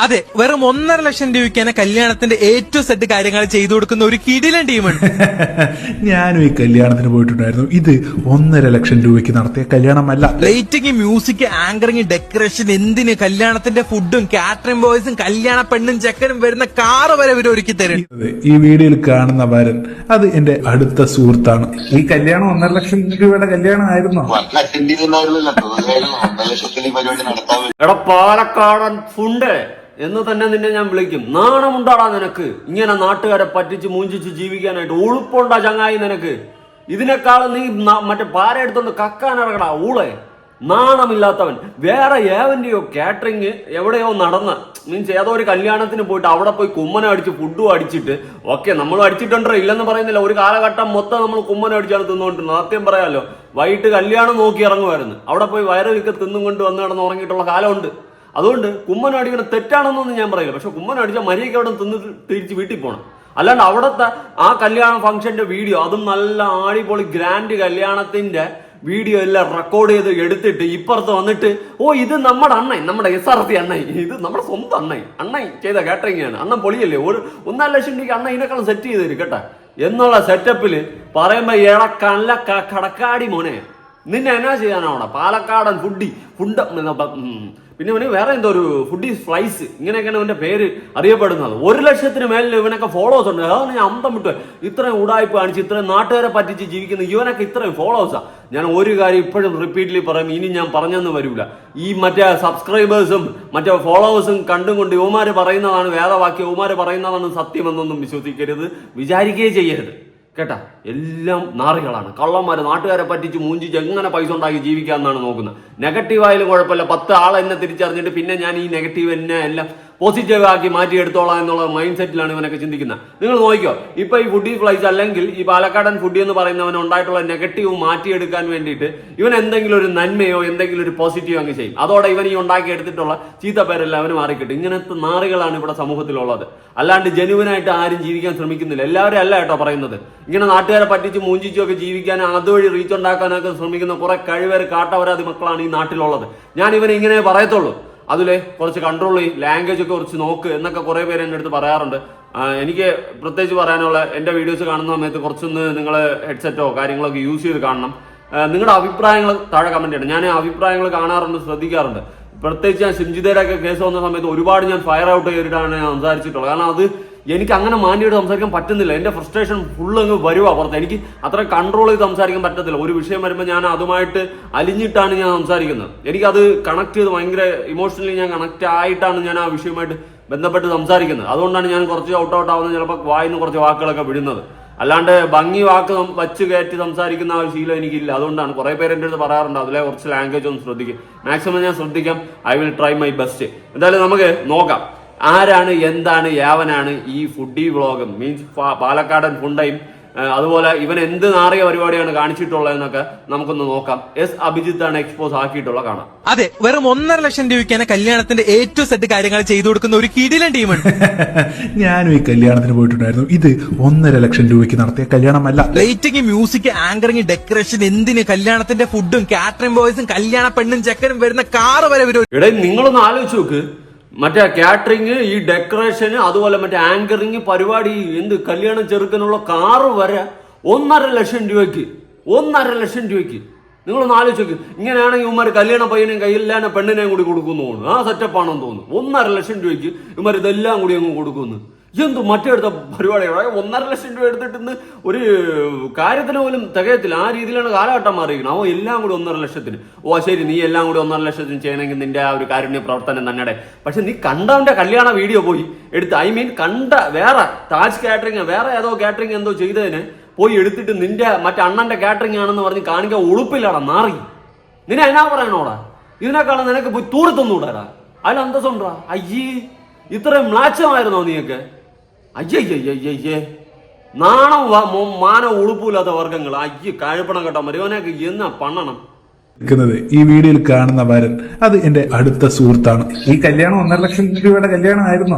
അതെ, വെറും 1.5 ലക്ഷം രൂപയ്ക്കാണ് കല്യാണത്തിന്റെ A to Z കാര്യങ്ങൾ ചെയ്തു കൊടുക്കുന്ന ഒരു കിടിലൻ ടീമുണ്ട്. ഞാനും ഈ കല്യാണത്തിന് പോയിട്ടുണ്ടായിരുന്നു. ഇത് 1.5 ലക്ഷം രൂപയ്ക്ക് നടത്തിയ കല്യാണമല്ല. ലൈറ്റിംഗ്, മ്യൂസിക്, ആങ്കറിംഗ്, ഡെക്കറേഷൻ, എന്തിന് കല്യാണത്തിന്റെ ഫുഡും കാറ്ററിംഗ് ബോയ്സും കല്യാണ പെണ്ണും ചെക്കനും വരുന്ന കാറ് വരെ ഇവർ ഒരുക്കി തരും. ഈ വീഡിയോയിൽ കാണുന്ന വരൻ അത് എന്റെ അടുത്ത സുഹൃത്താണ്. ഈ കല്യാണം 1.5 ലക്ഷം രൂപയുടെ കല്യാണമായിരുന്നു. എടാ പാലക്കാടൻ ഫുണ്ട് എന്ന് തന്നെ നിന്നെ ഞാൻ വിളിക്കും. നാണമുണ്ടാടാ നിനക്ക് ഇങ്ങനെ നാട്ടുകാരെ പറ്റിച്ച് മൂഞ്ചിച്ച് ജീവിക്കാനായിട്ട്? ഉളുപ്പുണ്ടാ ചങ്ങായി നിനക്ക്? ഇതിനേക്കാളും നീ മറ്റേ പാര എടുത്തോണ്ട് കക്കാനിറങ്ങടാ ഊളെ. നാണമില്ലാത്തവൻ. വേറെ ഏവന്റെയോ കാറ്ററിങ് എവിടെയോ നടന്ന് മീൻസ് ഏതോ ഒരു കല്യാണത്തിന് പോയിട്ട് അവിടെ പോയി കുമ്മനം അടിച്ച് ഫുഡും അടിച്ചിട്ട് ഓക്കെ നമ്മളും അടിച്ചിട്ടുണ്ടോ ഇല്ലെന്ന് പറയുന്നില്ല. ഒരു കാലഘട്ടം മൊത്തം നമ്മൾ കുമ്മനം അടിച്ചാണ് തിന്നുകൊണ്ടിരുന്നത്. സത്യം പറയാമല്ലോ, വൈകിട്ട് കല്യാണം നോക്കി ഇറങ്ങുമായിരുന്നു. അവിടെ പോയി വയറൊക്കെ തിന്നും കൊണ്ട് വന്ന് കിടന്ന് ഉറങ്ങിയിട്ടുള്ള കാലമുണ്ട്. അതുകൊണ്ട് കുമ്മനം അടിക്കുന്ന തെറ്റാണെന്നൊന്നും ഞാൻ പറയില്ല. പക്ഷെ കുമ്മനം അടിച്ചാൽ മര്യാദയ്ക്ക് അവിടെ തിന്ന് തിരിച്ച് വീട്ടിൽ പോകണം. അല്ലാണ്ട് അവിടുത്തെ ആ കല്യാണ ഫംഗ്ഷന്റെ വീഡിയോ, അതും നല്ല ആടിപൊളി ഗ്രാൻഡ് കല്യാണത്തിന്റെ വീഡിയോ എല്ലാം റെക്കോർഡ് ചെയ്ത് എടുത്തിട്ട് ഇപ്പുറത്ത് വന്നിട്ട് ഇത് നമ്മുടെ അണ്ണൻ, നമ്മുടെ SRT അണ്ണൻ, ഇത് നമ്മുടെ സ്വന്തം അണ്ണൻ ചെയ്ത കാറ്ററിംഗ് ആണ്. അണ്ണൻ പൊളിയല്ലേ, 1.5 ലക്ഷം രൂപയ്ക്ക് അണ്ണൻ ഇതിനേക്കാളും സെറ്റ് ചെയ്ത് തരും കേട്ടാ എന്നുള്ള സെറ്റപ്പിൽ പറയുമ്പോ കല്ല കടക്കാടി മോനെ നിന്നെ എന്നാ ചെയ്യാനാവണം? പാലക്കാടൻ ഫുഡ് പിന്നെ ഇവന് വേറെ എന്തോ ഒരു ഫുഡി ഫ്ലൈസ് ഇങ്ങനെയൊക്കെയാണ് ഇവന്റെ പേര് അറിയപ്പെടുന്നത്. 1 ലക്ഷത്തിന് മേലിൽ ഇവനൊക്കെ ഫോളോവേഴ്സ് ഉണ്ട്. അതാണ് ഞാൻ അന്തം വിട്ടു. ഇത്രയും ഉടായ്പ കാണിച്ച് ഇത്രയും നാട്ടുകാരെ പറ്റിച്ച് ജീവിക്കുന്ന ഇവനൊക്കെ ഇത്രയും ഫോളോവേഴ്സാ. ഞാൻ ഒരു കാര്യം ഇപ്പോഴും റിപ്പീറ്റ്ലി പറയും, ഇനി ഞാൻ പറഞ്ഞെന്ന് വരില്ല. ഈ മറ്റേ സബ്സ്ക്രൈബേഴ്സും മറ്റേ ഫോളോവേഴ്സും കണ്ടും കൊണ്ട് യുവമാര് പറയുന്നതാണ് വേദവാക്യം, യുവമാര് പറയുന്നതാണ് സത്യമെന്നൊന്നും വിശ്വസിക്കരുത്, വിചാരിക്കുകയും ചെയ്യരുത് കേട്ടാ. എല്ലാം നാറികളാണ്, കള്ളന്മാര്. നാട്ടുകാരെ പറ്റിച്ച് മൂഞ്ചിച്ച് എങ്ങനെ പൈസ ഉണ്ടാക്കി ജീവിക്കാമെന്നാണ് നോക്കുന്നത്. നെഗറ്റീവായാലും കുഴപ്പമില്ല, 10 ആളെ എന്നെ തിരിച്ചറിഞ്ഞിട്ട് പിന്നെ ഞാൻ ഈ നെഗറ്റീവ് എന്നെ എല്ലാം പോസിറ്റീവ് ആക്കി മാറ്റിയെടുത്തോളാം എന്നുള്ള മൈൻഡ് സെറ്റിലാണ് ഇവനൊക്കെ ചിന്തിക്കുന്നത്. നിങ്ങൾ നോക്കിക്കോ, ഇപ്പൊ ഈ ഫുഡി ഫ്ലൈസ് അല്ലെങ്കിൽ ഈ പാലക്കാടൻ ഫുഡി എന്ന് പറയുന്നവൻ ഉണ്ടായിട്ടുള്ള നെഗറ്റീവ് മാറ്റിയെടുക്കാൻ വേണ്ടിയിട്ട് ഇവൻ എന്തെങ്കിലും ഒരു നന്മയോ എന്തെങ്കിലും ഒരു പോസിറ്റീവ് അങ്ങ് ചെയ്യും. അതോടെ ഇവൻ ഈ ഉണ്ടാക്കി എടുത്തിട്ടുള്ള ചീത്ത പേരെല്ലാം അവന് മാറിക്കിട്ടും. ഇങ്ങനത്തെ നാറികളാണ് ഇവിടെ സമൂഹത്തിലുള്ളത്. അല്ലാണ്ട് ജനുവിനായിട്ട് ആരും ജീവിക്കാൻ ശ്രമിക്കുന്നില്ല. എല്ലാവരും അല്ല കേട്ടോ പറയുന്നത്. ഇങ്ങനെ നാട്ടുകാരെ പറ്റിച്ച് മൂഞ്ചിച്ചൊക്കെ ജീവിക്കാൻ അതുവഴി റീച്ച് ഉണ്ടാക്കാനൊക്കെ ശ്രമിക്കുന്ന കുറെ കഴിവേറെ കാട്ടവരാതി മക്കളാണ് ഈ നാട്ടിലുള്ളത്. ഞാൻ ഇവനെ ഇങ്ങനെ പറയത്തുള്ളൂ. അതിലെ കുറച്ച് കൺട്രോൾ ചെയ്യും, ലാംഗ്വേജ് ഒക്കെ കുറച്ച് നോക്ക് എന്നൊക്കെ കുറെ പേര് എൻ്റെ അടുത്ത് പറയാറുണ്ട്. എനിക്ക് പ്രത്യേകിച്ച് പറയാനുള്ള, എൻ്റെ വീഡിയോസ് കാണുന്ന സമയത്ത് കുറച്ചൊന്ന് നിങ്ങൾ ഹെഡ്സെറ്റോ കാര്യങ്ങളൊക്കെ യൂസ് ചെയ്ത് കാണണം. നിങ്ങളുടെ അഭിപ്രായങ്ങൾ താഴെ കമന്റ് ചെയ്യണം. ഞാൻ അഭിപ്രായങ്ങൾ കാണാറുണ്ട്, ശ്രദ്ധിക്കാറുണ്ട്. പ്രത്യേകിച്ച് ഞാൻ സിംജിതയുടെ ഒക്കെ കേസ് വന്ന സമയത്ത് ഒരുപാട് ഞാൻ ഫയർ ഔട്ട് ചെയ്തിട്ടാണ് ഞാൻ സംസാരിച്ചിട്ടുള്ളത്. കാരണം അത് എനിക്ക് അങ്ങനെ മാന്യമായിട്ട് സംസാരിക്കാൻ പറ്റുന്നില്ല. എൻ്റെ ഫ്രസ്ട്രേഷൻ ഫുള്ള് അങ്ങ് വരുവാ പുറത്ത്. എനിക്ക് അത്ര കൺട്രോൾ ചെയ്ത് സംസാരിക്കാൻ പറ്റത്തില്ല. ഒരു വിഷയം വരുമ്പോൾ ഞാൻ അതുമായിട്ട് അലിഞ്ഞിട്ടാണ് ഞാൻ സംസാരിക്കുന്നത്. എനിക്കത് കണക്ട് ചെയ്ത് ഭയങ്കര ഇമോഷണലി ഞാൻ കണക്ട് ആയിട്ടാണ് ഞാൻ ആ വിഷയമായിട്ട് ബന്ധപ്പെട്ട് സംസാരിക്കുന്നത്. അതുകൊണ്ടാണ് ഞാൻ കുറച്ച് ഔട്ട് ആവുന്നത്, ചിലപ്പോൾ വായിന്ന് കുറച്ച് വാക്കുകളൊക്കെ വിടുന്നത്. അല്ലാണ്ട് ഭംഗി വാക്ക് വച്ച് കയറ്റി സംസാരിക്കുന്ന ആ ഒരു ശീലം എനിക്കില്ല. അതുകൊണ്ടാണ് കുറേ പേര് എൻ്റെ അടുത്ത് പറയാറുണ്ട് അതിലെ കുറച്ച് ലാംഗ്വേജ് ഒന്ന് ശ്രദ്ധിക്കും. മാക്സിമം ഞാൻ ശ്രദ്ധിക്കാം. I will try my best. എന്തായാലും നമുക്ക് നോക്കാം ആരാണ് എന്താണ് യാവനാണ് ഈ ഫുഡി വ്ളോഗ് മീൻസ് പാലക്കാടൻ ഫുണ്ടയും അതുപോലെ ഇവൻ എന്ത് നാറിയ പരിപാടിയാണ് കാണിച്ചിട്ടുള്ളതെന്നൊക്കെ നമുക്കൊന്ന് നോക്കാം. അഭിജിത്ത് ആണ് എക്സ്പോസ് ആക്കിയിട്ടുള്ള കാണാം. അതെ, വെറും 1.5 ലക്ഷം രൂപയ്ക്കാണ് കല്യാണത്തിന്റെ A to Z കാര്യങ്ങൾ ചെയ്തു കൊടുക്കുന്ന ഒരു കിടിലൻ ടീമുണ്ട്. ഞാനും ഈ കല്യാണത്തിന് പോയിട്ടുണ്ടായിരുന്നു. ഇത് 1.5 ലക്ഷം രൂപയ്ക്ക് നടത്തിയ കല്യാണമല്ല. ലൈറ്റിംഗ്, മ്യൂസിക്, ആങ്കറിംഗ്, ഡെക്കറേഷൻ, എന്തിന് കല്യാണത്തിന്റെ ഫുഡും കാറ്ററിംഗ് ബോയ്സും കല്യാണ പെണ്ണും ചെക്കനും വരുന്ന കാറ് വരെ ഇവർ. ഇവിടെ നിങ്ങളൊന്ന് ആലോചിച്ച് നോക്ക്. മറ്റേ കാറ്ററിങ്, ഈ ഡെക്കറേഷന്, അതുപോലെ മറ്റേ ആങ്കറിങ് പരിപാടി, എന്ത് കല്യാണം ചെറുക്കനുള്ള കാറ് വരെ 1.5 ലക്ഷം രൂപയ്ക്ക്. 1.5 ലക്ഷം രൂപയ്ക്ക് നിങ്ങളൊന്ന് ആലോചിച്ച് നോക്ക്. ഇങ്ങനെയാണെങ്കിൽ ഇവന്മാർ കല്യാണ പയ്യനെയും കയ്യില്ലാണ്ട് പെണ്ണിനെയും കൂടി കൊടുക്കുന്നു തോന്നുന്നു. ആ സെറ്റപ്പാണെന്ന് തോന്നുന്നു. 1.5 ലക്ഷം രൂപയ്ക്ക് ഇവന്മാർ ഇതെല്ലാം കൂടി അങ്ങ് കൊടുക്കുന്നു. എന്തു മറ്റെടുത്ത പരിപാടികളാണ്. 1.5 ലക്ഷം രൂപ എടുത്തിട്ട് ഒരു കാര്യത്തിന് പോലും തികയത്തില്ല. ആ രീതിയിലാണ് കാലഘട്ടം മാറിയിരിക്കുന്നത്. അവൻ എല്ലാം കൂടി 1.5 ലക്ഷത്തിന്. ശരി, നീ എല്ലാം കൂടി 1.5 ലക്ഷത്തിന് ചെയ്യണമെങ്കിൽ നിന്റെ ആ ഒരു കാരുണ്യ പ്രവർത്തനം തന്നെ. പക്ഷെ നീ കണ്ടവന്റെ കല്യാണ വീഡിയോ പോയി എടുത്ത് കണ്ട വേറെ താജ് കാറ്ററിംഗ് വേറെ ഏതോ കാറ്ററിംഗ് എന്തോ ചെയ്തതിന് പോയി എടുത്തിട്ട് നിന്റെ മറ്റേ അണ്ണന്റെ കാറ്ററിംഗ് ആണെന്ന് പറഞ്ഞ് കാണിക്കാൻ ഉളുപ്പില്ലാടാ നാറി. നിന്നെ എന്നാ പറയണോടാ? ഇതിനേക്കാളും നിനക്ക് പോയി തൂരത്തൊന്നുകൂടാടാ. അതിൽ അന്തസ്സുണ്ടാ? അയ്യേ, ഇത്രയും മ്ലാച്ചമായിരുന്നോ നീയൊക്കെ? അയ്യയ്യയ്യേ, നാണം മാനം ഉളുപ്പില്ലാത്ത വർഗങ്ങൾ. അയ്യ കഴുപ്പണം കേട്ടോ മരുവനൊക്കെ എന്നാ പണ്ണണം. ഈ വീഡിയോയിൽ കാണുന്ന വരൻ അത് എന്റെ അടുത്ത സുഹൃത്താണ്. ഈ കല്യാണം 1.5 ലക്ഷം രൂപയുടെ കല്യാണമായിരുന്നു.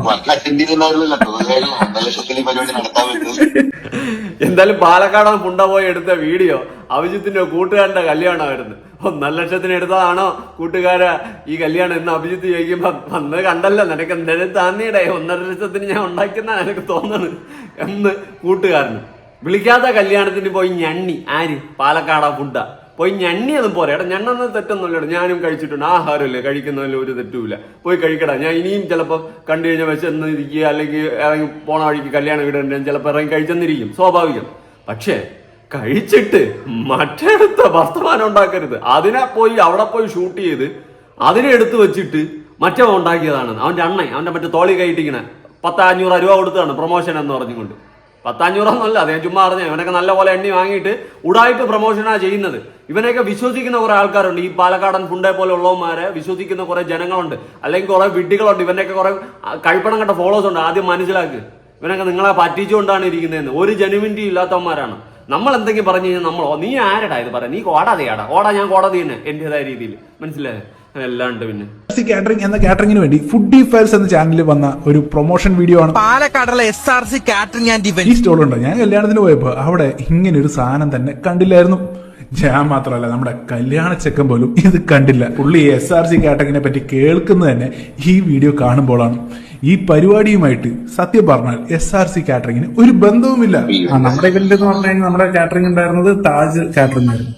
എന്തായാലും പാലക്കാടൻ പുണ്ട പോയി എടുത്ത വീഡിയോ അഭിജിത്തിന്റെ കൂട്ടുകാരന്റെ കല്യാണമായിരുന്നു. 1.5 ലക്ഷത്തിന് എടുത്തതാണോ കൂട്ടുകാരാ ഈ കല്യാണം എന്ന് അഭിജിത്ത് ചോദിക്കുമ്പോ വന്ന് കണ്ടല്ലോ നിനക്ക് എന്തായാലും താന്നിയുടെ 1.5 ലക്ഷത്തിന് ഞാൻ ഉണ്ടാക്കുന്ന എനിക്ക് തോന്നുന്നു എന്ന് കൂട്ടുകാരന്. വിളിക്കാത്ത കല്യാണത്തിന് പോയി ഞണ്ണി. ആര്? പാലക്കാടാ ഫുഡാ. പോയി ഞണ്ണിയൊന്നും പോരാ. എടാ ഞണ്ണെന്ന് തെറ്റൊന്നുമില്ല, ഞാനും കഴിച്ചിട്ടുണ്ട്. ആഹാരമല്ലേ, കഴിക്കുന്നതിൽ ഒരു തെറ്റുമില്ല. പോയി കഴിക്കടാ. ഞാൻ ഇനിയും ചിലപ്പോൾ കണ്ടു കഴിഞ്ഞാൽ വിശന്നിരിക്കുക, അല്ലെങ്കിൽ ഇറങ്ങി പോണ വഴിക്ക് കല്യാണം വീടുണ്ട് ചിലപ്പോൾ ഇറങ്ങി കഴിച്ചെന്നിരിക്കും, സ്വാഭാവികം. പക്ഷേ കഴിച്ചിട്ട് മറ്റെടുത്ത വർത്തമാനം ഉണ്ടാക്കരുത്. അതിനെ പോയി അവിടെ പോയി ഷൂട്ട് ചെയ്ത് അതിനെ എടുത്തു വെച്ചിട്ട് മറ്റവ ഉണ്ടാക്കിയതാണ്. അവന്റെ അണ്ണൻ അവന്റെ മറ്റേ തോളി കയറ്റിക്കണ 10-500 രൂപ കൊടുത്തതാണ് പ്രൊമോഷൻ എന്ന് പറഞ്ഞുകൊണ്ട്. 10-500 ഒന്നല്ല, അദ്ദേഹം ചുമ്മാ പറഞ്ഞ ഇവനൊക്കെ നല്ല പോലെ എണ്ണി വാങ്ങിയിട്ട് ഉടായ്പ പ്രൊമോഷനാ ചെയ്യുന്നത്. ഇവനെയൊക്കെ വിശ്വസിക്കുന്ന കുറെ ആൾക്കാരുണ്ട്. ഈ പാലക്കാടൻ ഫുണ്ടേ പോലെ ഉള്ളവന്മാരെ വിശ്വസിക്കുന്ന കുറെ ജനങ്ങളുണ്ട്, അല്ലെങ്കിൽ കുറെ വിഡ്ഢികളുണ്ട്. ഇവന്റെയൊക്കെ കുറെ കഴിപ്പണം കണ്ട ഫോളോവേഴ്സ് ഉണ്ട്. ആദ്യം മനസ്സിലാക്ക്, ഇവനൊക്കെ നിങ്ങളെ പറ്റിച്ചുകൊണ്ടാണ് ഇരിക്കുന്നതെന്ന്. ഒരു ജെനുവിനിറ്റി ഇല്ലാത്തവന്മാരാണ്. നമ്മൾ എന്തെങ്കിലും പറഞ്ഞു കഴിഞ്ഞാൽ നമ്മൾ നീ ആരടാ ഇത് പറയാം, നീ കോടാതെയാടാ. ഞാൻ കോടതി തന്നെ എന്റേതായ രീതിയിൽ, മനസ്സിലായേ? എല്ലാണ്ട് പിന്നെ കാറ്ററിംഗ് എന്ന കാറ്ററിംഗിന് വേണ്ടി ഫുഡി ഫയൽസ് എന്ന ചാനലിൽ വന്ന ഒരു പ്രൊമോഷൻ വീഡിയോ ആണ്. പാലക്കാടുള്ള SRC കാറ്ററിംഗ് ആൻഡ് ഈ ഇവന്റ് സ്റ്റോളുണ്ട്. ഞാൻ കല്യാണത്തിന് പോയപ്പോ അവിടെ ഇങ്ങനെ ഒരു സാധനം തന്നെ കണ്ടില്ലായിരുന്നു. ഞാൻ മാത്രമല്ല, നമ്മുടെ കല്യാണ ചെക്കൻ പോലും ഇത് കണ്ടില്ല. പുള്ളി SRC കാറ്ററിംഗിനെ പറ്റി കേൾക്കുന്നത് തന്നെ ഈ വീഡിയോ കാണുമ്പോഴാണ്. ഈ പരിപാടിയുമായിട്ട് സത്യം പറഞ്ഞാൽ SRC കാറ്ററിംഗിന് ഒരു ബന്ധവുമില്ല. നമ്മുടെ ഇവന്റ് എന്ന് പറഞ്ഞു കഴിഞ്ഞാൽ നമ്മുടെ കാറ്ററിംഗ് ഉണ്ടായിരുന്നത് താജ് കാറ്ററിംഗ് ആയിരുന്നു.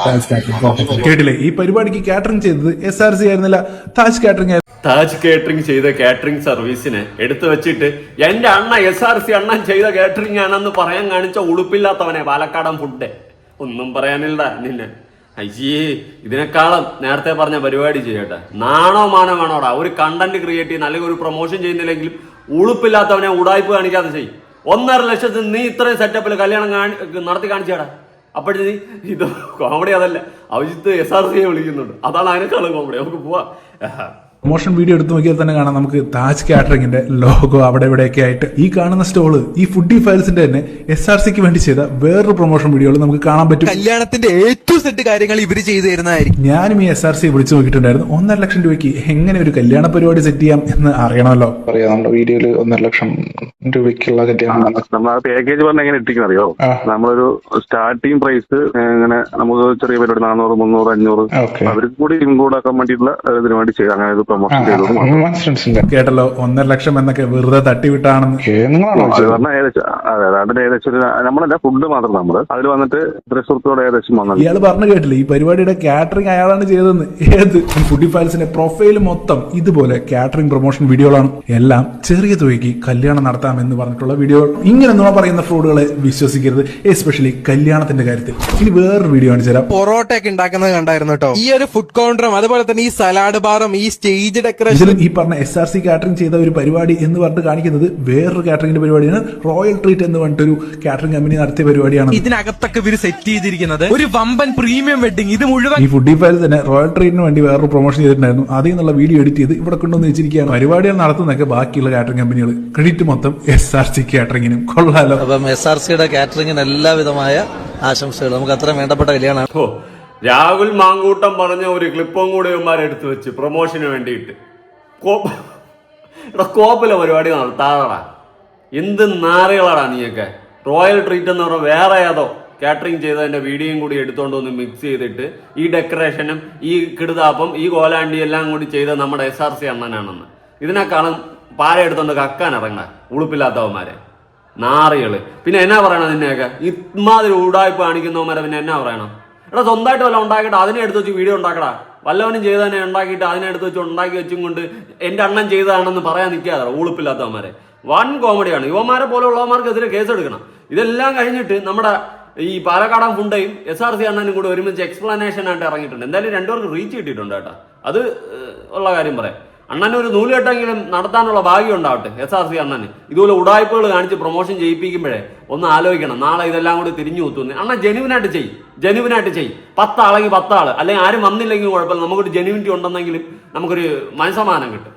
താജ് കാറ്ററിംഗ് കേട്ടില്ലേ? ഈ പരിപാടിക്ക് കാറ്ററിംഗ് ചെയ്തത് SRC ആയിരുന്നില്ല, താജ് കാറ്ററിംഗ് ആയിരുന്നു. താജ് കേറ്ററിംഗ് ചെയ്ത കാറ്ററിംഗ് സർവീസിനെ എടുത്തു വെച്ചിട്ട് എന്റെ അണ്ണ SRC അണ്ണൻ ചെയ്ത കാറ്ററിംഗ് ആണെന്ന് പറയാൻ കാണിച്ച ഉളുപ്പില്ലാത്തവനെ പാലക്കാടൻ ഫുഡ്. ഒന്നും പറയാനില്ല നിന്നെ. അയ്യേ, ഇതിനേക്കാളും നേരത്തെ പറഞ്ഞ പരിപാടി ചെയ്യട്ടെ. നാണോ മാനോ വേണോടാ. ഒരു കണ്ടന്റ് ക്രിയേറ്റ് ചെയ്യുന്ന അല്ലെങ്കിൽ ഒരു പ്രൊമോഷൻ ചെയ്യുന്നില്ലെങ്കിലും ഉളുപ്പില്ലാത്തവനെ ഉടായ്പ കാണിക്കാതെ ചെയ്യും. 1.5 ലക്ഷത്തിന് നീ ഇത്രയും സെറ്റപ്പിൽ കല്യാണം നടത്തി കാണിച്ചാടാ. അപ്പോഴേ ഇത് കോമഡി അതല്ല, അഭിജിത്ത് SRCയെ വിളിക്കുന്നുണ്ട്. അതാണ് അതിനേക്കാളും കോമഡി. നമുക്ക് പോവാ. പ്രൊമോഷൻ വീഡിയോ എടുത്തു നോക്കിയാൽ തന്നെ കാണാം നമുക്ക് താജ് കാറ്ററിംഗിന്റെ ലോഗോ അവിടെ ഇവിടെയൊക്കെ ആയിട്ട്. ഈ കാണുന്ന സ്റ്റോള് ഈ ഫുഡി ഫയൽസിന്റെ തന്നെ SRCക്ക് വേണ്ടി ചെയ്ത വേറൊരു പ്രൊമോഷൻ വീഡിയോകൾ നമുക്ക് കാണാൻ പറ്റും. കല്യാണത്തിന്റെ ഏറ്റവും സെറ്റ് കാര്യങ്ങൾ ഇവര് ചെയ്തു തരുന്നതായിരിക്കും. ഞാനും ഈ SRC വിളിച്ചു നോക്കിയിട്ടുണ്ടായിരുന്നു. 1.5 ലക്ഷം രൂപയ്ക്ക് എങ്ങനെ ഒരു കല്യാണ പരിപാടി സെറ്റ് ചെയ്യാം എന്ന് അറിയണമല്ലോ. പറയാം, നമ്മുടെ വീഡിയോയില് 1.5 ലക്ഷം രൂപയ്ക്കുള്ള കല്യാണം നമ്മൾ ആ പാക്കേജ് പറഞ്ഞ എങ്ങനെ ഇട്ടിരിക്കണം അറിയോ? നമ്മളൊരു സ്റ്റാർട്ടിംഗ് പ്രൈസ് ഇങ്ങനെ നമുക്ക് ചെറിയ പരിപാടി 400, 300, 500 അവർക്ക് കൂടി ഇൻക്ലൂഡ് ആക്കാൻ വേണ്ടിയിട്ടുള്ള ഇതിനു വേണ്ടി ചെയ്ത് അങ്ങനെ പ്രൊമോഷൻ ചെയ്തത് കേട്ടല്ലോ. 1.5 ലക്ഷം എന്നൊക്കെ വെറുതെ തട്ടിവിട്ടാണെന്ന്. അതിന്റെ ഏകദേശം നമ്മളല്ല ഫുഡ് മാത്രം നമ്മള് അതിൽ വന്നിട്ട് റിസോർട്ടോടെ ഏകദേശം വന്നത്. ഇയാൾ പറഞ്ഞു കേട്ടില്ല, ഈ പരിപാടിയുടെ കാറ്ററിംഗ് അയാളാണ് ചെയ്തതെന്ന്. ഏത് ഫുഡി ഫയൽസിന്റെ പ്രൊഫൈൽ മൊത്തം ഇതുപോലെ കാറ്ററിംഗ് പ്രൊമോഷൻ വീഡിയോകളാണ്. എല്ലാം ചെറിയ തുകയ്ക്ക് കല്യാണം നടത്താം എന്ന് പറഞ്ഞിട്ടുള്ള വീഡിയോകൾ. ഇങ്ങനെ നുണ പറയുന്ന ഫ്രോഡുകളെ വിശ്വസിക്കരുത്, എസ്പെഷ്യലി കല്യാണത്തിന്റെ കാര്യത്തിൽ. ഇനി വേറൊരു വീഡിയോ കാണിച്ചു തരാം. പൊറോട്ട ഒക്കെ ഉണ്ടാക്കുന്നത് കണ്ടായിരുന്നു കേട്ടോ. ഈ ഒരു ഫുഡ് കൗണ്ടറും അതുപോലെ തന്നെ ഈ സലാഡ് ബാറും ഈ സ്റ്റേജ് ഡെക്കറേഷൻ, ഈ പറഞ്ഞ SRC കാറ്ററിംഗ് ചെയ്ത ഒരു പരിപാടി എന്ന് പറഞ്ഞിട്ട് കാണിക്കുന്നത് വേറൊരു കാറ്ററിംഗിന്റെ പരിപാടിയാണ്. റോയൽ ട്രീറ്റ് എന്ന് പറഞ്ഞിട്ടൊരു കാറ്ററിംഗ് കമ്പനി നടത്തിയ പരിപാടിയാണ്. ഇതിനകത്തൊക്കെ ഇവര് സെറ്റ് ചെയ്തിരിക്കുന്നത് ഒരു വമ്പൻ പ്രീമിയം വെഡിങ്. ഇത് മുഴുവൻ ഈ ഫുഡി ഫയൽ തന്നെ റോയൽ ട്രീറ്റിന് വേണ്ടി വേറൊരു പ്രൊമോഷൻ ചെയ്തിട്ടുണ്ടായിരുന്നു. അതിൽ നിന്നുള്ള വീഡിയോ എഡിറ്റ് ചെയ്ത് ഇവിടെ കൊണ്ടുവന്ന് വെച്ചിരിക്കുകയാണ്. പരിപാടികൾ നടത്തുന്നതൊക്കെ ബാക്കിയുള്ള കാറ്ററിംഗ് കമ്പനികൾ. ക്രെഡിറ്റ് മൊത്തം SRC കാറ്ററിംഗിനും. കൊള്ളാലോ. അപ്പം SRCയുടെ കാറ്ററിംഗിന് എല്ലാവിധമായ ആശംസകൾ. നമുക്ക് അത്ര വേണ്ടപ്പെട്ട കല്യാണമാണ്. രാഹുൽ മാങ്കൂട്ടം പറഞ്ഞ ഒരു ക്ലിപ്പും കൂടി എടുത്തു വെച്ച് പ്രൊമോഷന് വേണ്ടിയിട്ട് കോപ്പിലെ പരിപാടി നടത്താറടാ. എന്ത് നാറികളാടാ നീയൊക്കെ. റോയൽ ട്രീറ്റ് എന്ന് പറഞ്ഞാൽ വേറെ ഏതോ കാറ്ററിംഗ് ചെയ്തതിന്റെ വീഡിയോയും കൂടി എടുത്തോണ്ട് വന്ന് മിക്സ് ചെയ്തിട്ട് ഈ ഡെക്കറേഷനും ഈ കിടുതാപ്പം ഈ കോലാണ്ടി എല്ലാം കൂടി ചെയ്ത നമ്മുടെ SRC അണ്ണനാണെന്ന്. ഇതിനേക്കാളും പാര എടുത്തോണ്ട് കക്കാൻ ഇറങ്ങണ ഉളുപ്പില്ലാത്തവന്മാരെ, നാറികള്. പിന്നെ എന്നാ പറയണം നിന്നെയൊക്കെ? ഇമാതിരി ഉടായ്പ കാണിക്കുന്നവന്മാരെ പിന്നെ എന്നാ പറയണം? എടാ സ്വന്തമായിട്ട് വല്ല ഉണ്ടാക്കിയിട്ട് അതിനെ എടുത്ത് വെച്ച് വീഡിയോ ഉണ്ടാക്കടാ. വല്ലവനും ചെയ്തതിനെ ഉണ്ടാക്കിയിട്ട് അതിനെ എടുത്ത് വെച്ച് ഉണ്ടാക്കി വെച്ചും കൊണ്ട് എന്റെ അണ്ണൻ ചെയ്തതാണെന്ന് പറയാൻ നിൽക്കാതെ ഉളുപ്പില്ലാത്തവന്മാരെ. വൻ കോമഡിയാണ്. യുവമാരെ പോലെയുള്ളവന്മാർക്കെതിരെ കേസെടുക്കണം. ഇതെല്ലാം കഴിഞ്ഞിട്ട് നമ്മുടെ ഈ പാലക്കാടൻ ഫുണ്ടയും SRC അണ്ണനും കൂടെ ഒരുമിച്ച് എക്സ്പ്ലനേഷൻ ആയിട്ട് ഇറങ്ങിയിട്ടുണ്ട്. എന്തായാലും രണ്ടുപേർക്ക് റീച്ച് കിട്ടിയിട്ടുണ്ട് കേട്ടോ. അത് ഉള്ള കാര്യം പറയാം. അണ്ണന് ഒരു നൂലുകെട്ടെങ്കിലും നടത്താനുള്ള ഭാഗ്യം ഉണ്ടാവട്ടെ SRC അണ്ണന്. ഇതുപോലെ ഉടായ്പകൾ കാണിച്ച് പ്രൊമോഷൻ ചെയ്യിപ്പിക്കുമ്പോഴേ ഒന്ന് ആലോചിക്കണം. നാളെ ഇതെല്ലാം കൂടി തിരിഞ്ഞു കുത്തുന്നു. അണ്ണൻ ജെനുവിനായിട്ട് ചെയ്യും. 10 ആളെങ്കിൽ 10 ആള്, അല്ലെങ്കിൽ ആരും വന്നില്ലെങ്കിൽ കുഴപ്പമില്ല. നമുക്കൊരു ജെനുവിനിറ്റി ഉണ്ടെന്നെങ്കിലും നമുക്കൊരു മനസ്സമാനം കിട്ടും.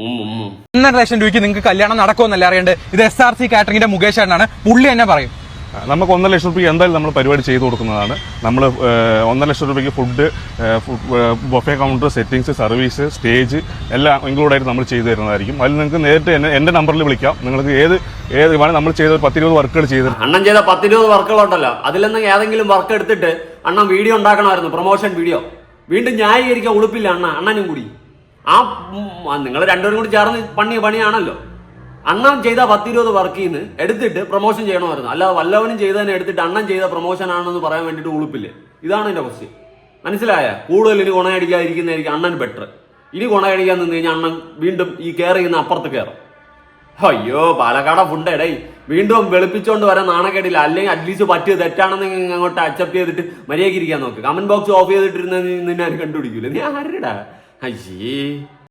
1.5 ലക്ഷം രൂപയ്ക്ക് നിങ്ങൾക്ക് കല്യാണം നടക്കുമെന്നല്ല അറിയേണ്ടത്. ഇത് SRC കാറ്ററിംഗിന്റെ മുകേഷ് ആണ്. പുള്ളി എന്നെ പറയും നമുക്ക് 1.5 ലക്ഷം രൂപയ്ക്ക് എന്തായാലും നമ്മൾ പരിപാടി ചെയ്തു കൊടുക്കുന്നതാണ്. നമ്മൾ 1.5 ലക്ഷം രൂപയ്ക്ക് food, buffet counter, settings, service, stage എല്ലാം ഇൻക്ലൂഡ് ആയിട്ട് നമ്മൾ ചെയ്തു തരുന്നതായിരിക്കും. അതിൽ നിങ്ങൾക്ക് നേരിട്ട് എൻ്റെ നമ്പറിൽ വിളിക്കാം. നിങ്ങൾക്ക് ഏത് വേണം നമ്മൾ ചെയ്ത 10-20 വർക്കുകൾ ചെയ്ത് അണ്ണൻ ചെയ്ത 10-20 വർക്കുകളുണ്ടല്ലോ, അതിൽ നിന്ന് ഏതെങ്കിലും വർക്ക് എടുത്തിട്ട് അണ്ണൻ വീഡിയോ ഉണ്ടാക്കണമായിരുന്നു, പ്രൊമോഷൻ വീഡിയോ. വീണ്ടും ന്യായീകരിക്കാൻ ഉളുപ്പില്ല അണ്ണനും കൂടി. നിങ്ങൾ രണ്ടുപേരും കൂടി ചേർന്ന് പണിയാണല്ലോ. അണ്ണൻ ചെയ്ത 10-20 വർക്കിൽ നിന്ന് എടുത്തിട്ട് പ്രൊമോഷൻ ചെയ്യണമായിരുന്നു. അല്ലാതെ വല്ലവനും ചെയ്തതിനെ എടുത്തിട്ട് അണ്ണൻ ചെയ്ത പ്രൊമോഷൻ ആണെന്ന് പറയാൻ വേണ്ടിയിട്ട് ഉളുപ്പില്ലേ? ഇതാണ് എന്റെ ക്വസ്റ്റ്യൻ. മനസ്സിലായ? കൂടുതൽ ഇനി ഗുണയടിക്കാതിരിക്കുന്നതായിരിക്കും അണ്ണൻ ബെറ്റർ. ഇനി ഗുണയടിക്കാൻ നിന്ന് കഴിഞ്ഞാൽ അണ്ണൻ വീണ്ടും ഈ കയറി ചെയ്യുന്ന അപ്പുറത്ത് കയറും. അയ്യോ പാലക്കാട് ഫുഡ് എടേ, വീണ്ടും വെളുപ്പിച്ചോണ്ട് വരാൻ നാണക്കേടില്ല. അല്ലെങ്കിൽ അറ്റ്ലീസ്റ്റ് പറ്റിയത് തെറ്റാണെന്ന് അങ്ങോട്ട് അക്സെപ്റ്റ് ചെയ്തിട്ട് മര്യാദയ്ക്ക് ഇരിക്കാൻ നോക്ക്. കമന്റ് ബോക്സ് ഓഫ് ചെയ്തിട്ടിരുന്ന നിന്നെ ആരും കണ്ടുപിടിക്കൂല. നീ ആരുടാ? അയ്യേ,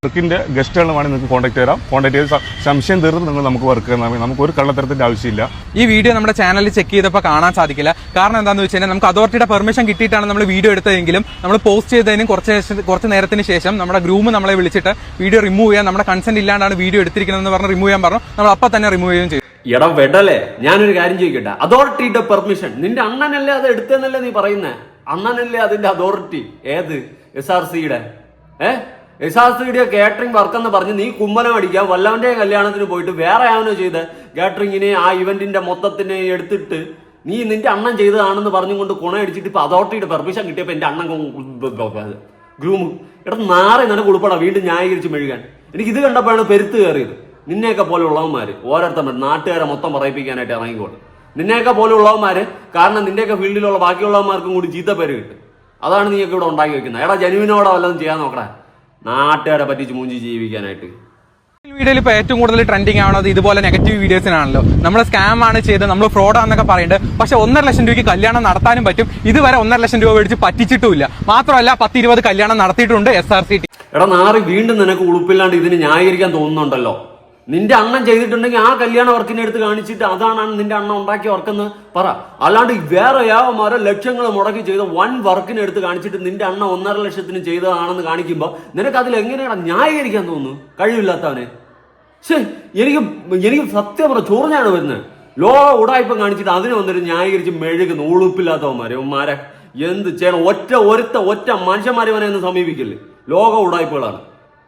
വർക്കിന്റെ ഗസ്റ്റുകളെ വേണമെങ്കിൽ നിങ്ങൾക്ക് കോൺടാക്ട് ചെയ്യാം. കോൺടാക്ട് ചെയ്ത് സംശയം തീർന്ന് നിങ്ങൾ നമുക്ക് വർക്ക് തന്നാൽ നമുക്ക് ഒരു കള്ളത്തരത്തിന്റെ ആവശ്യമില്ല. ഈ വീഡിയോ നമ്മുടെ ചാനലിൽ ചെക്ക് ചെയ്തപ്പോൾ കാണാൻ സാധിക്കില്ല. കാരണം എന്താണെന്ന് വെച്ച് കഴിഞ്ഞാൽ നമുക്ക് അതോറിറ്റിയുടെ പെർമിഷൻ കിട്ടിയിട്ടാണ് നമ്മൾ വീഡിയോ എടുത്തതെങ്കിലും നമ്മൾ പോസ്റ്റ് ചെയ്തതിനും കുറച്ച് നേരത്തിന് ശേഷം നമ്മുടെ ഗ്രൂം നമ്മളെ വിളിച്ചിട്ട് വീഡിയോ റിമൂവ് ചെയ്യാൻ, നമ്മുടെ കൺസെന്റ് ഇല്ലാണ്ടാണ് വീഡിയോ എടുത്തിരിക്കുന്നതെന്ന് പറഞ്ഞ് റിമൂവ് ചെയ്യാൻ പറഞ്ഞു. നമ്മൾ അപ്പം തന്നെ റിമൂവ് ചെയ്യുകയും ചെയ്തു. എടാ വെടലേ, ഞാനൊരു കാര്യം ചോദിക്കട്ടെ, അതോറിറ്റിയുടെ പെർമിഷൻ നിന്റെ അണ്ണനല്ലേ അത് എടുത്തെന്നല്ലേ നീ പറയുന്നേ? അണ്ണനല്ലേ അതിന്റെ അതോറിറ്റി? ഏത് SRCയുടെ SRCയുടെ കാറ്ററിംഗ് വർക്ക് എന്ന് പറഞ്ഞ് നീ കുമ്മനം അടിക്കുക, വല്ലവന്റെ കല്യാണത്തിന് പോയിട്ട് വേറെ ആവനോ ചെയ്ത് കാറ്ററിങ്ങിനെ ആ ഇവന്റിന്റെ മൊത്തത്തിനെ എടുത്തിട്ട് നീ നിന്റെ അണ്ണൻ ചെയ്തതാണെന്ന് പറഞ്ഞുകൊണ്ട് കുണയടിച്ചിട്ട് ഇപ്പൊ അതോറിറ്റിയുടെ പെർമിഷൻ കിട്ടിയപ്പോ എന്റെ അണ്ണൻ ഗ്രൂം എടാ നാളെ നിനക്ക് ഉൾപ്പെടാ വീണ്ടും ന്യായീകരിച്ച് മെഴുകാൻ. എനിക്ക് ഇത് കണ്ടപ്പോഴാണ് പെരുത്ത് കയറിയത്. നിന്നെയൊക്കെ പോലെ ഉള്ളവന്മാര് ഓരോരുത്തർ നാട്ടുകാരെ മൊത്തം പറയിപ്പിക്കാനായിട്ട് ഇറങ്ങിക്കോളും. നിന്നെയൊക്കെ പോലെ ഉള്ളവന്മാര് കാരണം നിന്റെയൊക്കെ ഫീൽഡിലുള്ള ബാക്കിയുള്ളവന്മാർക്കും കൂടി ചീത്ത പേര് കിട്ടും. അതാണ് നീയൊക്കെ ഇവിടെ ഉണ്ടാക്കി വെക്കുന്നത്. എടാ ജനുവിനോടെ വല്ലതും ചെയ്യാൻ നോക്കടാ, നാട്ടുകാരെ പറ്റിച്ച് മൂഞ്ചി ജീവിക്കാനായിട്ട്. വീഡിയോയിൽ ഇപ്പോൾ ഏറ്റവും കൂടുതൽ ട്രെൻഡിങ് ആവുന്നത് ഇതുപോലെ നെഗറ്റീവ് വീഡിയോസിനാണല്ലോ. നമ്മൾ സ്കാം ആണ് ചെയ്ത്, നമ്മൾ ഫ്രോഡാന്നൊക്കെ പറയുന്നുണ്ട്. പക്ഷെ 1.5 ലക്ഷം രൂപയ്ക്ക് കല്യാണം നടത്താനും പറ്റും. ഇതുവരെ 1.5 ലക്ഷം രൂപ മേടിച്ച് പറ്റിച്ചിട്ടുമില്ല. മാത്രമല്ല 10-20 കല്യാണം നടത്തിയിട്ടുണ്ട് SRC. എടാ നാറി, വീണ്ടും നിനക്ക് ഉളുപ്പില്ലാണ്ട് ഇതിന് ന്യായീകരിക്കാൻ തോന്നുന്നുണ്ടല്ലോ. നിന്റെ അണ്ണൻ ചെയ്തിട്ടുണ്ടെങ്കിൽ ആ കല്യാണ വർക്കിനെ എടുത്ത് കാണിച്ചിട്ട് അതാണ് നിന്റെ അണ്ണൻ ഉണ്ടാക്കിയ വർക്കെന്ന് പറ. അല്ലാണ്ട് വേറെ യാവന്മാരെ ലക്ഷങ്ങൾ മുടക്കി ചെയ്ത വൺ വർക്കിനെ എടുത്ത് കാണിച്ചിട്ട് നിന്റെ അണ്ണൻ 1.5 ലക്ഷത്തിന് ചെയ്തതാണെന്ന് കാണിക്കുമ്പോൾ നിനക്ക് അതിൽ എങ്ങനെയാണ് ന്യായീകരിക്കാൻ തോന്നുന്നു? കഴിവില്ലാത്തവനെ. ശരി, എനിക്ക് സത്യം പറ ചോറിനാണ് വരുന്നത്. ലോക ഉടായ്പ കാണിച്ചിട്ട് അതിന് വന്നിട്ട് ന്യായീകരിച്ച് മെഴുകുന്നു ഉളുപ്പില്ലാത്തവന്മാരെ. എന്ത് ചെയ്യണം? ഒറ്റ മനുഷ്യന്മാരെ വരെ ഒന്ന് സമീപിക്കില്ലേ? ലോക ഉടായ്പകളാണ്.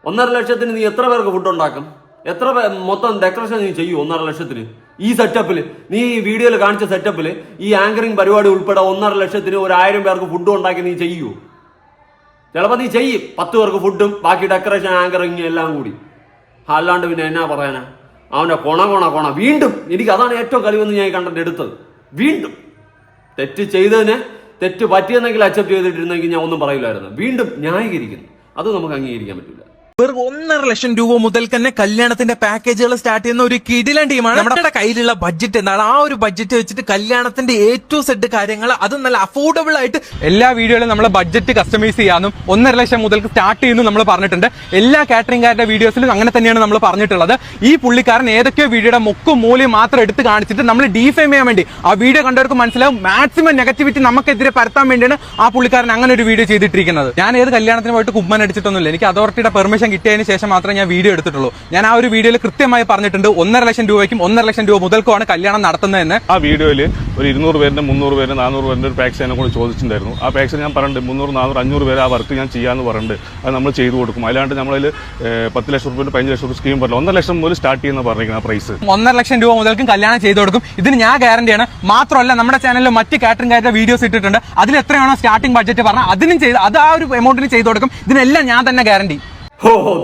1.5 ലക്ഷത്തിന് നീ എത്ര പേർക്ക് ഫുഡ് ഉണ്ടാക്കും? എത്ര മൊത്തം ഡെക്കറേഷൻ നീ ചെയ്യൂ 1.5 ലക്ഷത്തിന്? ഈ സെറ്റപ്പില് നീ ഈ വീഡിയോയിൽ കാണിച്ച സെറ്റപ്പില് ഈ ആങ്കറിംഗ് പരിപാടി ഉൾപ്പെടെ 1.5 ലക്ഷത്തിന് 1000 പേർക്ക് ഫുഡ് ഉണ്ടാക്കി നീ ചെയ്യൂ? ചിലപ്പോൾ നീ ചെയ്യും 10 പേർക്ക് ഫുഡും ബാക്കി ഡെക്കറേഷൻ ആങ്കറിങ് എല്ലാം കൂടി. അല്ലാണ്ട് പിന്നെ എന്നാ പറയാനാ? അവന്റെ കൊണ വീണ്ടും എനിക്ക് അതാണ് ഏറ്റവും കളിവെന്ന് ഞാൻ കണ്ടന്റ് എടുത്തത്. വീണ്ടും തെറ്റ് ചെയ്തതിന് തെറ്റ് പറ്റിയെന്നെങ്കിൽ അക്സെപ്റ്റ് ചെയ്തിട്ടിരുന്നെങ്കിൽ ഞാൻ ഒന്നും പറയില്ലായിരുന്നു. വീണ്ടും ന്യായീകരിക്കുന്നു. അത് നമുക്ക് അംഗീകരിക്കാൻ പറ്റില്ല. വെറും 1.5 ലക്ഷം രൂപ മുതൽ തന്നെ കല്യാണത്തിന്റെ പാക്കേജുകൾ സ്റ്റാർട്ട് ചെയ്യുന്ന ഒരു കിടിലൻ ടീമാണ്. നമ്മുടെ കയ്യിലുള്ള ബഡ്ജറ്റ് എന്താണ്, ആ ഒരു ബഡ്ജറ്റ് വെച്ചിട്ട് കല്യാണത്തിന്റെ A to Z കാര്യങ്ങൾ അത് നല്ല അഫോർഡബിൾ ആയിട്ട് എല്ലാ വീഡിയോയിലും നമ്മൾ ബഡ്ജറ്റ് കസ്റ്റമൈസ് ചെയ്യാനും 1.5 ലക്ഷം മുതൽ സ്റ്റാർട്ട് ചെയ്യുന്നു നമ്മൾ പറഞ്ഞിട്ടുണ്ട്. എല്ലാ കാറ്ററിംഗുകാരുടെ വീഡിയോസിലും അങ്ങനെ തന്നെയാണ് നമ്മൾ പറഞ്ഞിട്ടുള്ളത്. ഈ പുള്ളിക്കാരൻ ഏതൊക്കെയോ വീഡിയോയുടെ മുക്കും മൂലയും മാത്രം എടുത്ത് കാണിച്ചിട്ട് നമ്മൾ ഡീഫെയിം ചെയ്യാൻ വേണ്ടി, ആ വീഡിയോ കണ്ടവർക്ക് മനസ്സിലാവും മാക്സിമം നെഗറ്റിവിറ്റി നമുക്കെതിരെ പരത്താൻ വേണ്ടിയാണ് ആ പുള്ളിക്കാരൻ അങ്ങനെ ഒരു വീഡിയോ ചെയ്തിട്ടിരിക്കുന്നത്. ഞാൻ ഏത് കല്യാണത്തിന് പോയിട്ട് കുമ്മൻ അടിച്ചിട്ടൊന്നുമില്ല. എനിക്ക് അതോറിറ്റിയുടെ പെർമിഷൻ കിട്ടിയതിന് ശേഷം മാത്രമേ ഞാൻ വീഡിയോ എടുത്തിട്ടുള്ളൂ. ഞാൻ ആ ഒരു വീഡിയോയിൽ കൃത്യമായി പറഞ്ഞിട്ടുണ്ട് 1.5 ലക്ഷം രൂപയ്ക്കും 1.5 ലക്ഷം രൂപ മുതൽക്കുമാണ് കല്യാണം നടത്തുന്നതെന്ന്. ആ വീഡിയോയിൽ ഒരു 200 പേരുടെ 300 പേര് 400 പേരുടെ ഒരു പാക്സ് എന്നെ കൂടി ചോദിച്ചിട്ടുണ്ടായിരുന്നു. ആ പാക്സിൽ ഞാൻ പറഞ്ഞിട്ടുണ്ട് 300, 400, 500 പേര് ആ വർക്ക് ഞാൻ ചെയ്യാന്ന് പറഞ്ഞിട്ട് അത് നമ്മൾ ചെയ്തു കൊടുക്കും. അല്ലാണ്ട് നമ്മളതിൽ 10 ലക്ഷം രൂപ 15 ലക്ഷം രൂപ സ്കീം പറഞ്ഞില്ല. 1.5 ലക്ഷം മുതൽ സ്റ്റാർട്ട് ചെയ്യുന്ന പറഞ്ഞിരിക്കുന്ന പ്രൈസ് 1.5 ലക്ഷം രൂപ മുതൽക്കും കല്യാണം ചെയ്തു കൊടുക്കും. ഇതിന് ഞാൻ ഗ്യാരണ്ടിയാണ്. മാത്രമല്ല നമ്മുടെ ചാനലിൽ മറ്റ് കാറ്ററിംഗുകാരുടെ വീഡിയോസ് ഇട്ടിട്ടുണ്ട്. അതിൽ എത്രയാണോ സ്റ്റാർട്ടിംഗ് ബഡ്ജറ്റ് പറഞ്ഞാൽ അതിനും ചെയ്ത് അത് ആ ഒരു എമൗണ്ടിന് ചെയ്തു കൊടുക്കും. ഇതിനെല്ലാം ഞാൻ തന്നെ ഗ്യാരണ്ടി.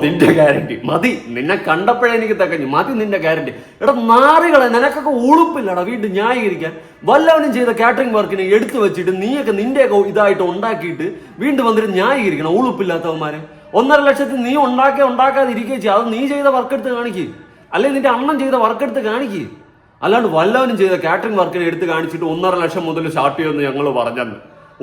നിന്റെ ഗ്യാരണ്ടി മതി. നിന്നെ കണ്ടപ്പോഴേ എനിക്ക് തക്കഞ്ഞു. മതി നിന്റെ ഗ്യാരണ്ടി. എടാ നാറികളെ, നിനക്കൊക്കെ ഉളുപ്പില്ലടാ വീണ്ടും ന്യായീകരിക്കാൻ. വല്ലവനും ചെയ്ത കാറ്ററിംഗ് വർക്കിനെ എടുത്തു വെച്ചിട്ട് നീയൊക്കെ നിന്റെയൊക്കെ ഇതായിട്ട് ഉണ്ടാക്കിയിട്ട് വീണ്ടും വന്നിട്ട് ന്യായീകരിക്കണം. ഉളുപ്പില്ലാത്തവന്മാരെ. 1.5 ലക്ഷത്തിൽ നീ ഉണ്ടാക്കാതിരിക്കുകയും ചെയ്യും. അത് നീ ചെയ്ത വർക്ക് എടുത്ത് കാണിക്ക്, അല്ലെങ്കിൽ നിന്റെ അണ്ണൻ ചെയ്ത വർക്ക് എടുത്ത് കാണിക്ക്. അല്ലാണ്ട് വല്ലവനും ചെയ്ത കാറ്ററിംഗ് വർക്കിനെ എടുത്ത് കാണിച്ചിട്ട് 1.5 ലക്ഷം മുതൽ സ്റ്റാർട്ട് ചെയ്യുമെന്ന് ഞങ്ങൾ പറഞ്ഞെന്ന്.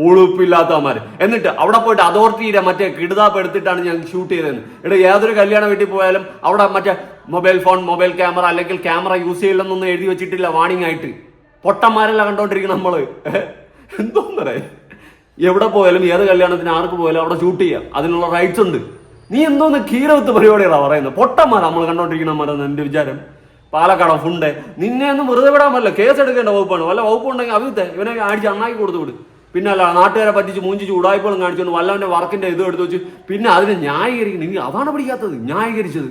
ഉളുപ്പില്ലാത്തവന്മാര്. എന്നിട്ട് അവിടെ പോയിട്ട് അതോറിറ്റിയുടെ മറ്റേ കിടുതാപ്പ് എടുത്തിട്ടാണ് ഞാൻ ഷൂട്ട് ചെയ്തതെന്ന്. ഇവിടെ ഏതൊരു കല്യാണ വീട്ടിൽ പോയാലും അവിടെ മറ്റേ മൊബൈൽ ഫോൺ, മൊബൈൽ ക്യാമറ അല്ലെങ്കിൽ ക്യാമറ യൂസ് ചെയ്യില്ലെന്നൊന്നും എഴുതി വെച്ചിട്ടില്ല വാണിംഗ് ആയിട്ട്. പൊട്ടന്മാരെല്ലാം കണ്ടോണ്ടിരിക്കണം നമ്മള്. എന്തോന്നറേ, എവിടെ പോയാലും ഏത് കല്യാണത്തിന് ആർക്ക് പോയാലും അവിടെ ഷൂട്ട് ചെയ്യാം, അതിനുള്ള റൈറ്റ്സ് ഉണ്ട്. നീ എന്തോന്ന് കീരവത്ത് പരിപാടികളാണ് പറയുന്നത്? പൊട്ടന്മാരാ നമ്മൾ കണ്ടോണ്ടിരിക്കണമാരെന്ന് എന്റെ വിചാരം. പാലക്കാടൻ ഫുണ്ട്. നിന്നെ ഒന്നും വെറുതെ വിടാൻ പറ്റില്ല, കേസ് എടുക്കേണ്ട വകുപ്പാണ്. വല്ല വകുപ്പുണ്ടെങ്കിൽ അവിടുത്തെ ഇവനെ അടിച്ച് അണ്ണാക്കി കൊടുത്തു വിടും. പിന്നെ അല്ല നാട്ടുകാരെ പറ്റിച്ച് മൂഞ്ചിച്ച് ഉടായ്പകളും കാണിച്ചുകൊണ്ട് വല്ലവന്റെ വർക്കിന്റെ ഇത് എടുത്ത് വെച്ച് പിന്നെ അതിനെ ന്യായീകരിക്കണം. ഇനി അതാണ് പിടിക്കാത്തത്, ന്യായീകരിച്ചത്.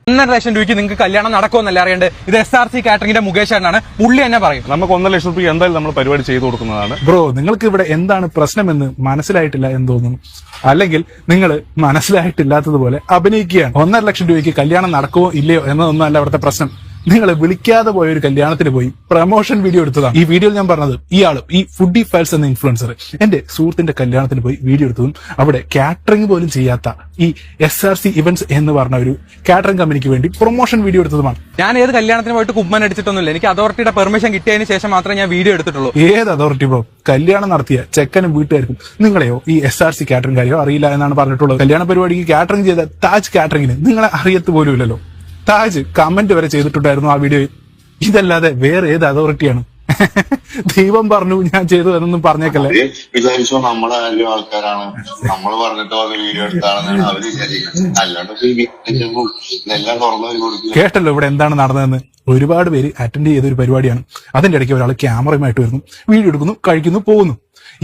1.5 ലക്ഷം രൂപയ്ക്ക് നിങ്ങൾക്ക് കല്യാണം നടക്കുമെന്നല്ല അറിയേണ്ടത്. ഇത് SRC കാറ്ററിംഗിന്റെ മുകേഷ് ആണ്, പുള്ളി തന്നെ പറയും. നമുക്ക് 1.5 ലക്ഷം രൂപയ്ക്ക് എന്തായാലും നമ്മൾ പരിപാടി ചെയ്തു കൊടുക്കുന്നതാണ്. ബ്രോ, നിങ്ങൾക്ക് ഇവിടെ എന്താണ് പ്രശ്നമെന്ന് മനസ്സിലായിട്ടില്ല എന്ന് തോന്നുന്നു, അല്ലെങ്കിൽ നിങ്ങൾ മനസ്സിലായിട്ടില്ലാത്തതുപോലെ അഭിനയിക്കുകയാണ്. 1.5 ലക്ഷം രൂപയ്ക്ക് കല്യാണം നടക്കുമോ ഇല്ലയോ എന്നതൊന്നും അല്ല അവിടുത്തെ പ്രശ്നം. നിങ്ങൾ വിളിക്കാതെ പോയ ഒരു കല്യാണത്തിന് പോയി പ്രൊമോഷൻ വീഡിയോ എടുത്തതാണ്. ഈ വീഡിയോയിൽ ഞാൻ പറഞ്ഞത് ഇയാളും ഈ ഫുഡി ഫയൽസ് എന്ന ഇൻഫ്ലുവൻസർ എന്റെ സുഹൃത്തിന്റെ കല്യാണത്തിന് പോയി വീഡിയോ എടുത്തതും അവിടെ കാറ്ററിംഗ് പോലും ചെയ്യാത്ത ഈ SRC ഇവന്റ്സ് എന്ന് പറഞ്ഞ ഒരു കാറ്ററിംഗ് കമ്പനിക്ക് വേണ്ടി പ്രൊമോഷൻ വീഡിയോ എടുത്തതുമാണ്. ഞാൻ ഏത് കല്യാണത്തിന് പോയിട്ട് കുമ്മൻ അടിച്ചിട്ടൊന്നുമില്ല. എനിക്ക് അതോറിറ്റിയുടെ പെർമിഷൻ കിട്ടിയതിന് ശേഷം മാത്രമേ ഞാൻ വീഡിയോ എടുത്തിട്ടുള്ളൂ. ഏത് അതോറിറ്റി ബ്രോ? കല്യാണം നടത്തിയ ചെക്കനും വീട്ടുകാർക്കും നിങ്ങളെയോ ഈ SRC കാറ്ററിംഗ് കാര്യമോ അറിയില്ല എന്നാണ് പറഞ്ഞിട്ടുള്ളത്. കല്യാണ പരിപാടിക്ക് കാറ്ററിംഗ് ചെയ്ത താജ് കാറ്ററിംഗിന് നിങ്ങളെ അറിയത്ത് പോലും ഇല്ലല്ലോ. താജ് കമന്റ് വരെ ചെയ്തിട്ടുണ്ടായിരുന്നു ആ വീഡിയോയിൽ. ഇതല്ലാതെ വേറെ ഏത് അതോറിറ്റിയാണ്? ദൈവം പറഞ്ഞു ഞാൻ ചെയ്തു എന്നൊന്നും പറഞ്ഞേക്കല്ലേ. വിചാരിച്ചോ നമ്മളെ വലിയ ആൾക്കാരാണ്, നമ്മൾ പറഞ്ഞിട്ടോ അത് വീഡിയോ എടുത്താണെന്നാണ് അവര് വിചാരിക്കുന്നത്. അല്ലാണ്ട് എല്ലാം തുറന്നവര് കൊടുക്കും. കേട്ടല്ലോ ഇവിടെ എന്താണ് നടന്നതെന്ന്. ഒരുപാട് പേര് അറ്റൻഡ് ചെയ്ത ഒരു പരിപാടിയാണ്. അതിന്റെ ഇടയ്ക്ക് ഒരാൾ ക്യാമറയുമായിട്ട് വരുന്നു, വീഡിയോ എടുക്കുന്നു, കഴിക്കുന്നു, പോകുന്നു.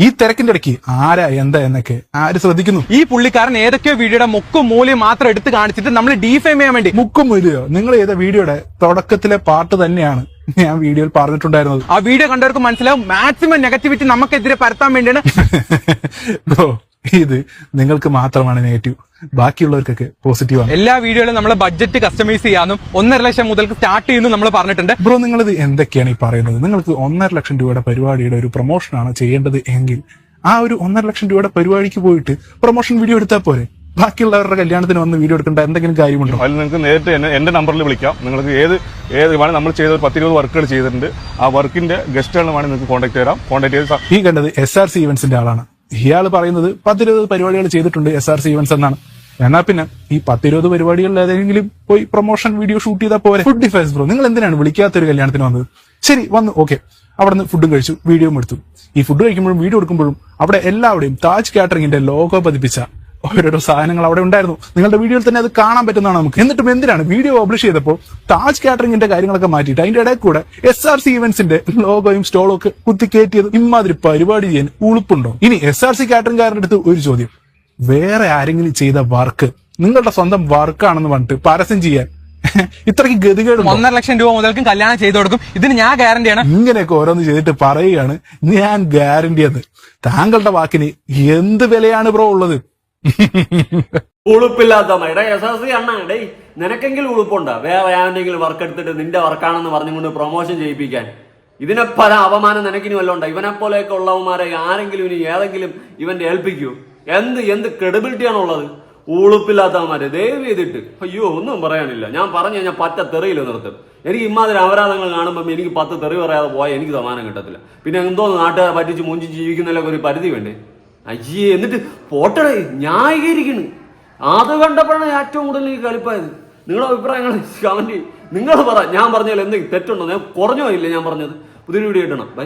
ഈ തിരക്കിന്റെ ഇടയ്ക്ക് ആരാ എന്താ എന്നൊക്കെ ആര് ശ്രദ്ധിക്കുന്നു? ഈ പുള്ളിക്കാരൻ ഏതൊക്കെയോ വീഡിയോയുടെ മുക്കും മൂലയും മാത്രം എടുത്ത് കാണിച്ചിട്ട് നമ്മൾ ഡീഫെയിം ചെയ്യാൻ വേണ്ടി. മുക്കും മൂലയോ? നിങ്ങൾ ചെയ്ത വീഡിയോയുടെ തുടക്കത്തിലെ പാട്ട് തന്നെയാണ് ഞാൻ വീഡിയോയിൽ പറഞ്ഞിട്ടുണ്ടായിരുന്നത്. ആ വീഡിയോ കണ്ടവർക്ക് മനസ്സിലാവും മാക്സിമം നെഗറ്റിവിറ്റി നമുക്കെതിരെ പരത്താൻ വേണ്ടിയാണ്. ബ്രോ, ഇത് നിങ്ങൾക്ക് മാത്രമാണ് നെഗറ്റീവ്, ബാക്കിയുള്ളവർക്കൊക്കെ പോസിറ്റീവാണ്. എല്ലാ വീഡിയോയിലും നമ്മൾ ബഡ്ജറ്റ് കസ്റ്റമൈസ് ചെയ്യാനും 1.5 ലക്ഷം മുതൽ സ്റ്റാർട്ട് ചെയ്യുന്നു നമ്മൾ പറഞ്ഞിട്ടുണ്ട്. ബ്രോ, നിങ്ങളിത് എന്തൊക്കെയാണ് ഈ പറയുന്നത്? നിങ്ങൾക്ക് 1.5 ലക്ഷം രൂപയുടെ പരിപാടിയുടെ ഒരു പ്രൊമോഷനാണ് ചെയ്യേണ്ടത് എങ്കിൽ ആ ഒരു 1.5 ലക്ഷം രൂപയുടെ പരിപാടിക്ക് പോയിട്ട് പ്രൊമോഷൻ വീഡിയോ എടുത്താൽ പോരെ? ബാക്കിയുള്ളവരുടെ കല്യാണത്തിന് വന്ന് വീഡിയോ എടുക്കേണ്ട എന്തെങ്കിലും കാര്യമുണ്ടോ? അതിൽ നിങ്ങൾക്ക് നേരിട്ട് എന്റെ നമ്പറിൽ വിളിക്കാം. നിങ്ങൾക്ക് ഏത് വേണമെങ്കിൽ നമ്മൾ ചെയ്ത 10-20 വർക്കുകൾ ചെയ്തിട്ടുണ്ട്. ആ വർക്കിന്റെ ഗസ്റ്റുകൾ വേണമെങ്കിൽ നിങ്ങൾക്ക് കോൺടാക്ട് ചെയ്യാം. കോൺടാക്ട് ചെയ്ത് ഈ കണ്ടത് SRC ഇവന്റ്സിന്റെ ആളാണ്. ഇയാൾ പറയുന്നത് 10-20 പരിപാടികൾ ചെയ്തിട്ടുണ്ട് SRC ഇവന്റ്സ് എന്നാണ്. എന്നാ പിന്നെ ഈ 10-20 പരിപാടികളിൽ ഏതെങ്കിലും പോയി പ്രൊമോഷൻ വീഡിയോ ഷൂട്ട് ചെയ്താൽ പോരെ? ഫുഡ് ഡിഫൈസ് ബ്രോ, നിങ്ങൾ എന്തിനാണ് വിളിക്കാത്തൊരു കല്യാണത്തിന് വന്നത്? ശരി, വന്നു, ഓക്കെ, അവിടെ നിന്ന് ഫുഡും കഴിച്ചു, വീഡിയോയും എടുത്തു. ഈ ഫുഡ് കഴിക്കുമ്പോഴും വീഡിയോ എടുക്കുമ്പോഴും അവിടെ എല്ലാവരുടെയും താജ് കാറ്ററിംഗിന്റെ ലോഗോ പതിപ്പിച്ച ഓരോരോ സാധനങ്ങൾ അവിടെ ഉണ്ടായിരുന്നു. നിങ്ങളുടെ വീഡിയോയിൽ തന്നെ അത് കാണാൻ പറ്റുന്നതാണ് നമുക്ക്. എന്നിട്ടും എന്തിനാണ് വീഡിയോ പബ്ലിഷ് ചെയ്തപ്പോൾ താജ് കാറ്ററിംഗിന്റെ കാര്യങ്ങളൊക്കെ മാറ്റിയിട്ട് അതിന്റെ ഇടയിൽ കൂടെ SRC ഇവന്റ്സിന്റെ ലോഗോയും സ്റ്റോളും ഒക്കെ കുത്തിക്കയറ്റിയത്? ഇമാതിരി പരിപാടി ചെയ്യാൻ ഉളുപ്പുണ്ടോ? ഇനി SRC കാറ്ററിംഗുകാരുടെ അടുത്ത് ഒരു ചോദ്യം, വേറെ ആരെങ്കിലും ചെയ്ത വർക്ക് നിങ്ങളുടെ സ്വന്തം വർക്കാണെന്ന് പറഞ്ഞിട്ട് പരസ്യം ചെയ്യാൻ ഇത്രയ്ക്ക് ഗതികേട്? 1.5 ലക്ഷം രൂപ മുതൽക്കും കല്യാണം ചെയ്തു കൊടുക്കും, ഇതിന് ഞാൻ ഗ്യാരണ്ടിയാണ്. ഇങ്ങനെയൊക്കെ ഓരോന്ന് ചെയ്തിട്ട് പറയുകയാണ് ഞാൻ ഗ്യാരണ്ടി എന്ന്. താങ്കളുടെ വാക്കിന് എന്ത് വിലയാണ് ബ്രോ ഉള്ളത്? ഉളുപ്പില്ലാത്ത SRC അണ്ണാ, ഡേ നിനക്കെങ്കിലും ഉളുപ്പുണ്ടോ? വേറെ ആരെങ്കിലും വർക്ക് എടുത്തിട്ട് നിന്റെ വർക്കാണെന്ന് പറഞ്ഞുകൊണ്ട് പ്രൊമോഷൻ ചെയ്യിപ്പിക്കാൻ? ഇതിനെ പല അപമാനം നിനക്കിനി വല്ലതും ഉണ്ടോ? ഇവനെ പോലെയൊക്കെ ഉള്ളവന്മാരെ ആരെങ്കിലും ഇനി ഏതെങ്കിലും ഇവന്റെ ഏൽപ്പിക്കൂ? എന്ത് ക്രെഡിബിലിറ്റി ആണുള്ളത്? ഉളുപ്പില്ലാത്തവന്മാര് ദയവ് ചെയ്തിട്ട്. അയ്യോ, ഒന്നും പറയാനില്ല. ഞാൻ പറഞ്ഞു കഴിഞ്ഞാൽ പറ്റ തെറിയിൽ നിർത്തും. എനിക്ക് ഇമാതിരി അപരാധങ്ങൾ കാണുമ്പോൾ എനിക്ക് 10 തെറി പറയാതെ പോയാൽ എനിക്ക് സമാനം കിട്ടത്തില്ല. പിന്നെ എന്തോന്ന് നാട്ടുകാരെ പറ്റിച്ച് മുഞ്ചി ജീവിക്കുന്നതിലൊക്കെ ഒരു പരിധി വേണ്ടേ? അയ്യേ, എന്നിട്ട് പോട്ടടേ ന്യായീകരിക്കുന്നു. അത് കണ്ടപ്പോഴാണ് ഏറ്റവും കൂടുതൽ എനിക്ക് കലിപ്പായത്. നിങ്ങളുടെ അഭിപ്രായങ്ങൾ കമന്റ് നിങ്ങൾ പറ. ഞാൻ പറഞ്ഞാൽ എന്തെങ്കിലും തെറ്റുണ്ടോ? ഞാൻ കുറഞ്ഞോ ഇല്ല ഞാൻ പറഞ്ഞത്? പുതിയൊരു വീഡിയോ ഇടണം. ബൈ.